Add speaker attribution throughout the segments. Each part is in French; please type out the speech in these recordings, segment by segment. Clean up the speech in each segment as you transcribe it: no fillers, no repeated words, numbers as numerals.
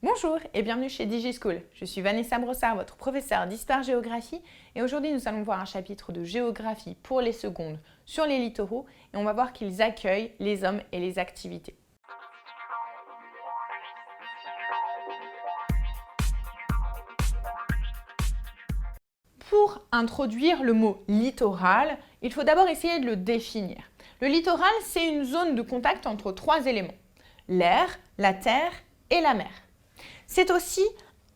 Speaker 1: Bonjour et bienvenue chez DigiSchool. Je suis Vanessa Brossard, votre professeure d'histoire-géographie et aujourd'hui nous allons voir un chapitre de géographie pour les secondes sur les littoraux et on va voir qu'ils accueillent les hommes et les activités. Pour introduire le mot littoral, il faut d'abord essayer de le définir. Le littoral, c'est une zone de contact entre trois éléments, l'air, la terre et la mer. C'est aussi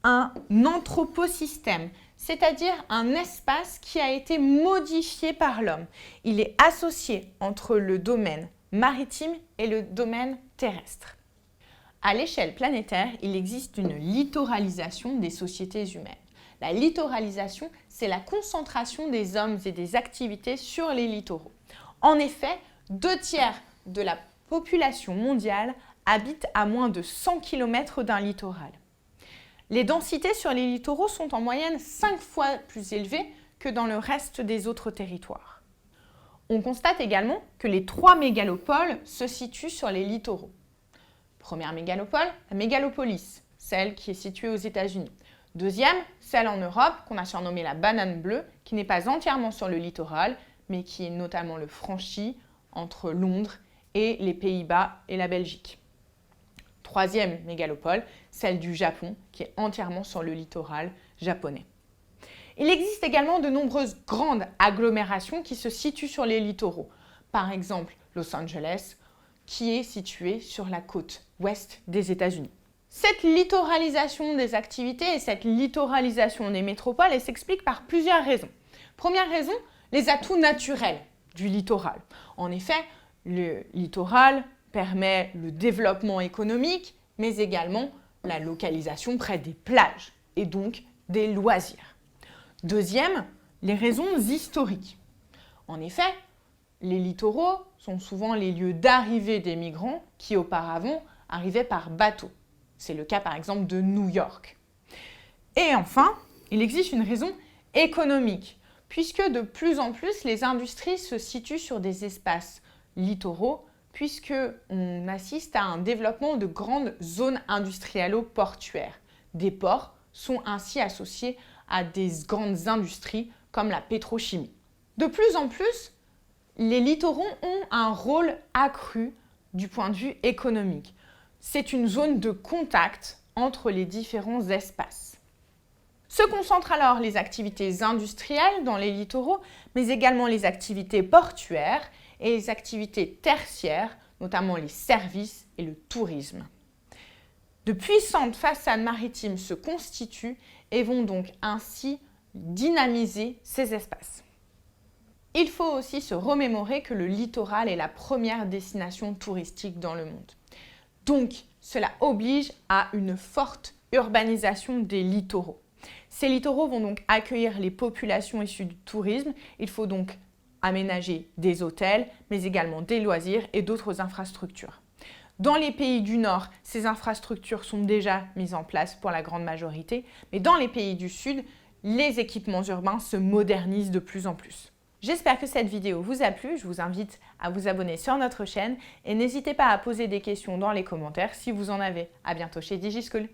Speaker 1: un anthroposystème, c'est-à-dire un espace qui a été modifié par l'homme. Il est associé entre le domaine maritime et le domaine terrestre. À l'échelle planétaire, il existe une littoralisation des sociétés humaines. La littoralisation, c'est la concentration des hommes et des activités sur les littoraux. En effet, 2/3 de la population mondiale habitent à moins de 100 km d'un littoral. Les densités sur les littoraux sont en moyenne 5 fois plus élevées que dans le reste des autres territoires. On constate également que les 3 mégalopoles se situent sur les littoraux. Première mégalopole, la mégalopolis, celle qui est située aux États-Unis. Deuxième, celle en Europe, qu'on a surnommée la banane bleue, qui n'est pas entièrement sur le littoral, mais qui est notamment le franchi entre Londres et les Pays-Bas et la Belgique. Troisième mégalopole, celle du Japon, qui est entièrement sur le littoral japonais. Il existe également de nombreuses grandes agglomérations qui se situent sur les littoraux. Par exemple, Los Angeles, qui est située sur la côte ouest des États-Unis. Cette littoralisation des activités et cette littoralisation des métropoles, elle s'explique par plusieurs raisons. Première raison, les atouts naturels du littoral. En effet, le littoral permet le développement économique, mais également la localisation près des plages et donc des loisirs. Deuxième, les raisons historiques. En effet, les littoraux sont souvent les lieux d'arrivée des migrants qui auparavant arrivaient par bateau. C'est le cas par exemple de New York. Et enfin, il existe une raison économique, puisque de plus en plus les industries se situent sur des espaces littoraux, puisqu'on assiste à un développement de grandes zones industrielles-portuaires. Des ports sont ainsi associés à des grandes industries comme la pétrochimie. De plus en plus, les littoraux ont un rôle accru du point de vue économique. C'est une zone de contact entre les différents espaces. Se concentrent alors les activités industrielles dans les littoraux, mais également les activités portuaires et les activités tertiaires, notamment les services et le tourisme. De puissantes façades maritimes se constituent et vont donc ainsi dynamiser ces espaces. Il faut aussi se remémorer que le littoral est la première destination touristique dans le monde. Donc, cela oblige à une forte urbanisation des littoraux. Ces littoraux vont donc accueillir les populations issues du tourisme. Il faut donc aménager des hôtels, mais également des loisirs et d'autres infrastructures. Dans les pays du Nord, ces infrastructures sont déjà mises en place pour la grande majorité, mais dans les pays du Sud, les équipements urbains se modernisent de plus en plus. J'espère que cette vidéo vous a plu, je vous invite à vous abonner sur notre chaîne et n'hésitez pas à poser des questions dans les commentaires si vous en avez. À bientôt chez DigiSchool.